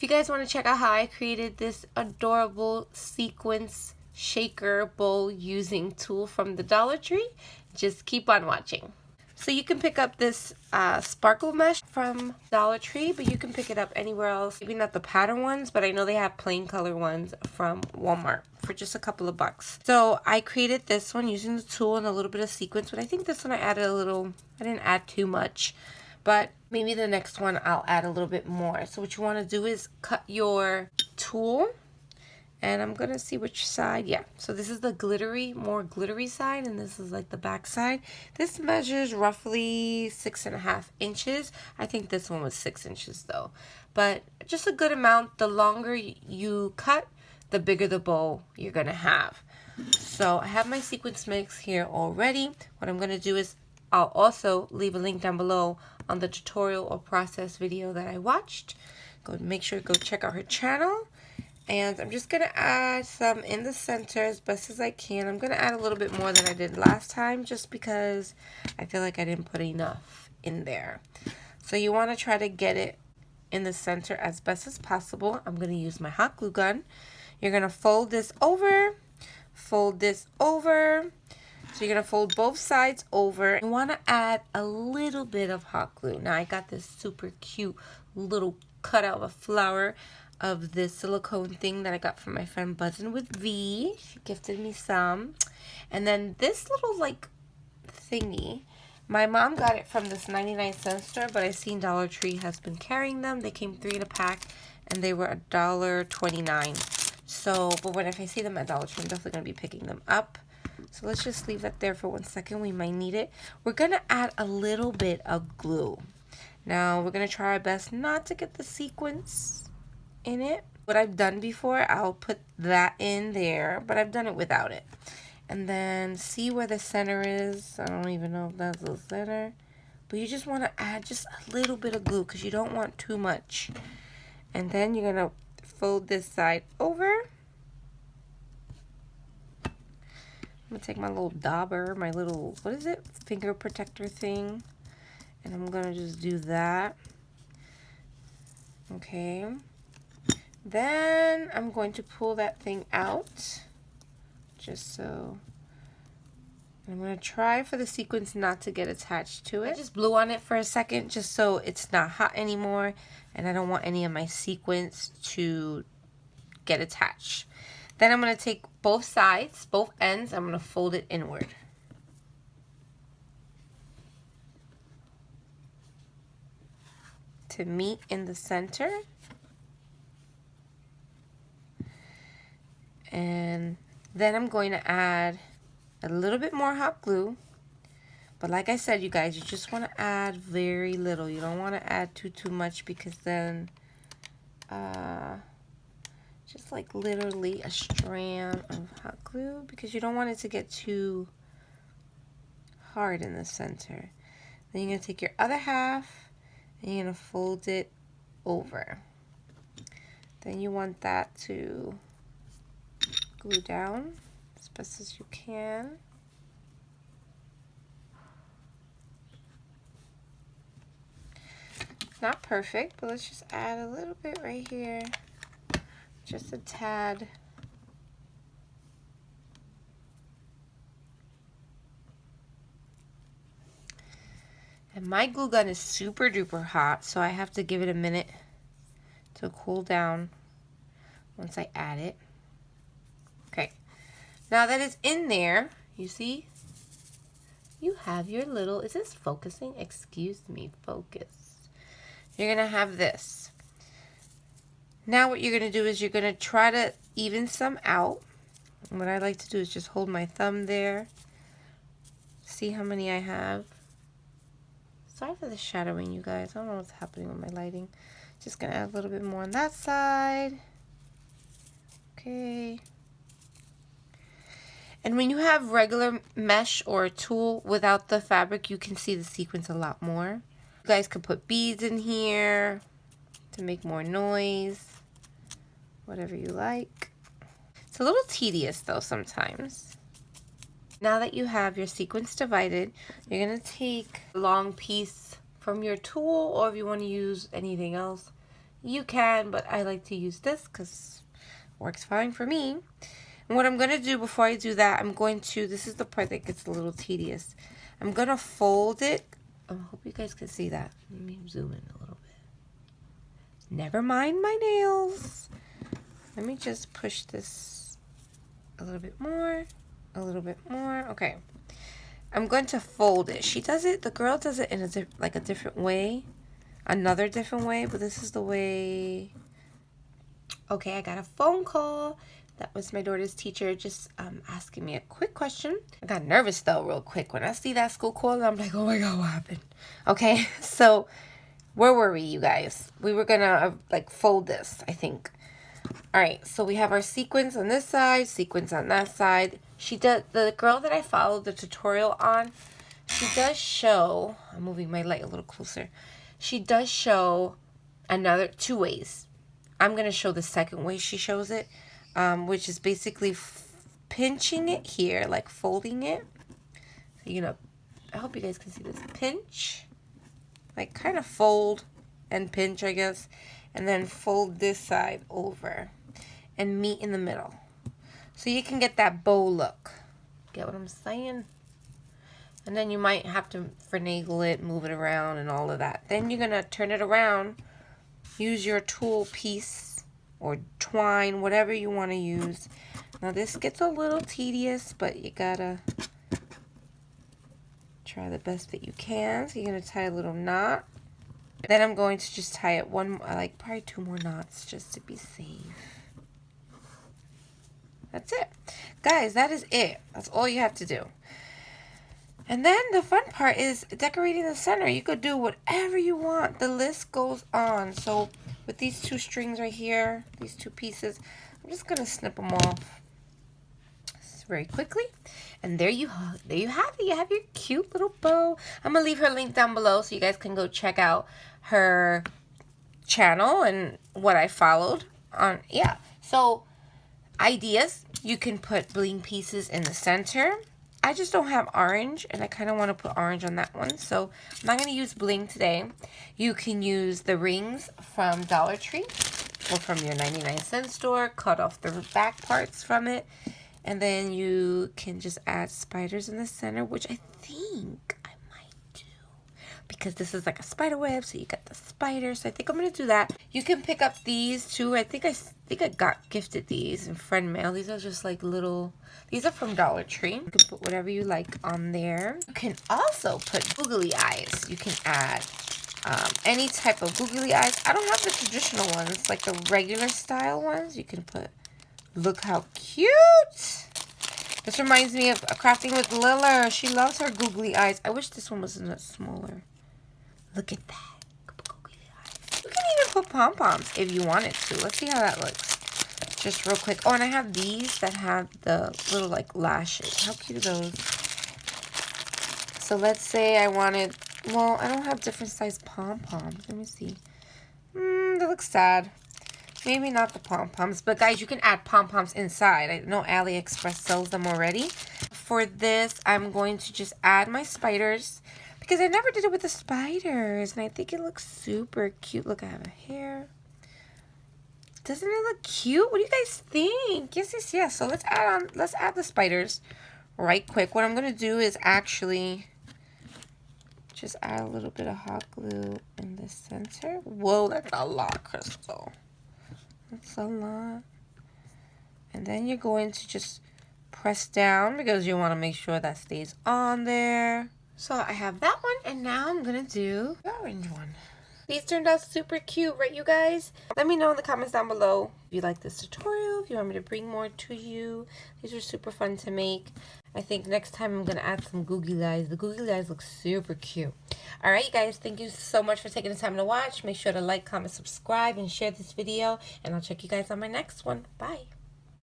If you guys want to check out how I created this adorable sequence shaker bowl using Tulle from the Dollar Tree, just keep on watching. So you can pick up this sparkle mesh from Dollar Tree, but you can pick it up anywhere else. Maybe not the pattern ones, but I know they have plain color ones from Walmart for just a couple of bucks. So I created this one using the Tulle and a little bit of sequence, but I think this one I added a little, I didn't add too much. But maybe the next one I'll add a little bit more. So what you want to do is cut your Tulle. And I'm going to see which side. Yeah, so this is the glittery, more glittery side. And this is like the back side. This measures roughly 6.5 inches. I think this one was 6 inches though. But just a good amount. The longer you cut, the bigger the bowl you're going to have. So I have my sequence mix here already. What I'm going to do is I'll also leave a link down below on the tutorial or process video that I watched. Make sure to go check out her channel. And I'm just going to add some in the center as best as I can. I'm going to add a little bit more than I did last time just because I feel like I didn't put enough in there. So you want to try to get it in the center as best as possible. I'm going to use my hot glue gun. You're going to fold this over, fold this over. So you're going to fold both sides over. You want to add a little bit of hot glue. Now I got this super cute little cutout of a flower of this silicone thing that I got from my friend Buzzin' with V. She gifted me some. And then this little like thingy, my mom got it from this 99-cent store, but I've seen Dollar Tree has been carrying them. They came 3 in a pack and they were $1.29. So, but if I see them at Dollar Tree, I'm definitely going to be picking them up. So let's just leave that there for 1 second. We might need it. We're going to add a little bit of glue. Now, we're going to try our best not to get the sequence in it. What I've done before, I'll put that in there, but I've done it without it. And then see where the center is. I don't even know if that's the center. But you just want to add just a little bit of glue because you don't want too much. And then you're going to fold this side over. I'm going to take my little dauber, my little, what is it? Finger protector thing. And I'm going to just do that. Okay. Then I'm going to pull that thing out. Just so. I'm going to try for the sequence not to get attached to it. I just blew on it for a second just so it's not hot anymore. And I don't want any of my sequence to get attached. Then I'm going to take both sides, both ends, I'm going to fold it inward. To meet in the center. And then I'm going to add a little bit more hot glue. But like I said, you guys, you just want to add very little. You don't want to add too much because then just like literally a strand of hot glue because you don't want it to get too hard in the center. Then you're going to take your other half and you're going to fold it over. Then you want that to glue down as best as you can. Not perfect, but let's just add a little bit right here. Just a tad. And my glue gun is super duper hot, so I have to give it a minute to cool down once I add it. Okay. Now that it's in there, you see, you have your little, is this focusing? Excuse me, focus. You're going to have this. Now what you're going to do is you're going to try to even some out. And what I like to do is just hold my thumb there. See how many I have. Sorry for the shadowing, you guys. I don't know what's happening with my lighting. Just going to add a little bit more on that side. Okay. And when you have regular mesh or a Tulle without the fabric, you can see the sequence a lot more. You guys could put beads in here to make more noise. Whatever you like. It's a little tedious though sometimes. Now that you have your sequence divided, you're going to take a long piece from your Tulle, or if you want to use anything else, you can, but I like to use this because it works fine for me. And what I'm going to do before I do that, this is the part that gets a little tedious. I'm going to fold it. I hope you guys can see that. Let me zoom in a little bit. Never mind my nails. Let me just push this a little bit more. A little bit more. Okay. I'm going to fold it. She does it, the girl does it in a different way. Another different way, but this is the way. Okay, I got a phone call. That was my daughter's teacher just asking me a quick question. I got nervous though real quick. When I see that school call, I'm like, oh my God, what happened? Okay, so where were we, you guys? We were gonna fold this, I think. All right, so we have our sequins on this side, sequins on that side. The girl that I followed the tutorial on, she does show, I'm moving my light a little closer. She does show two ways. I'm going to show the second way she shows it, which is basically pinching it here, like folding it. So, I hope you guys can see this. Pinch, like kind of fold and pinch, I guess. And then fold this side over and meet in the middle. So you can get that bow look. Get what I'm saying? And then you might have to finagle it, move it around and all of that. Then you're going to turn it around. Use your tool piece or twine, whatever you want to use. Now this gets a little tedious, but you gotta try the best that you can. So you're going to tie a little knot. Then I'm going to just tie it probably 2 more knots just to be safe. That's it. Guys, that is it. That's all you have to do. And then the fun part is decorating the center. You could do whatever you want. The list goes on. So with these 2 strings right here, these 2 pieces, I'm just going to snip them off very quickly. And there you have it. You have your cute little bow. I'm going to leave her link down below so you guys can go check out her channel and what I followed on. Yeah. So ideas. You can put bling pieces in the center. I just don't have orange, and I kind of want to put orange on that one, so I'm not going to use bling today. You can use the rings from Dollar Tree or from your 99-cent store. Cut off the back parts from it, and then you can just add spiders in the center, which I think I might do because this is like a spider web, so you got the spiders. So I think I'm going to do that. You can pick up these too. I think I got gifted these in friend mail. These are just like little. These are from Dollar Tree. You can put whatever you like on there. You can also put googly eyes. You can add any type of googly eyes. I don't have the traditional ones, like the regular style ones. You can put, look how cute. This reminds me of Crafting with Lilla. She loves her googly eyes. I wish this one was a bit smaller. Look at that. Googly eyes. You can even put pom-poms if you wanted to. Let's see how that looks. Just real quick. Oh, and I have these that have the little lashes. How cute are those? So let's say I wanted, well, I don't have different size pom-poms. Let me see. That looks sad. Maybe not the pom-poms. But guys, you can add pom-poms inside. I know AliExpress sells them already. For this, I'm going to just add my spiders because I never did it with the spiders. And I think it looks super cute. Look, I have a hair. Doesn't it look cute? What do you guys think? Yes. So let's add the spiders right quick. What I'm going to do is actually just add a little bit of hot glue in the center. Whoa, that's a lot, Crystal. That's a lot. And then you're going to just press down because you want to make sure that stays on there. So I have that one, and now I'm going to do the orange one. These turned out super cute, right, you guys? Let me know in the comments down below if you like this tutorial, if you want me to bring more to you. These are super fun to make. I think next time I'm going to add some googly eyes. The googly eyes look super cute. All right, you guys, thank you so much for taking the time to watch. Make sure to like, comment, subscribe, and share this video. And I'll check you guys on my next one. Bye.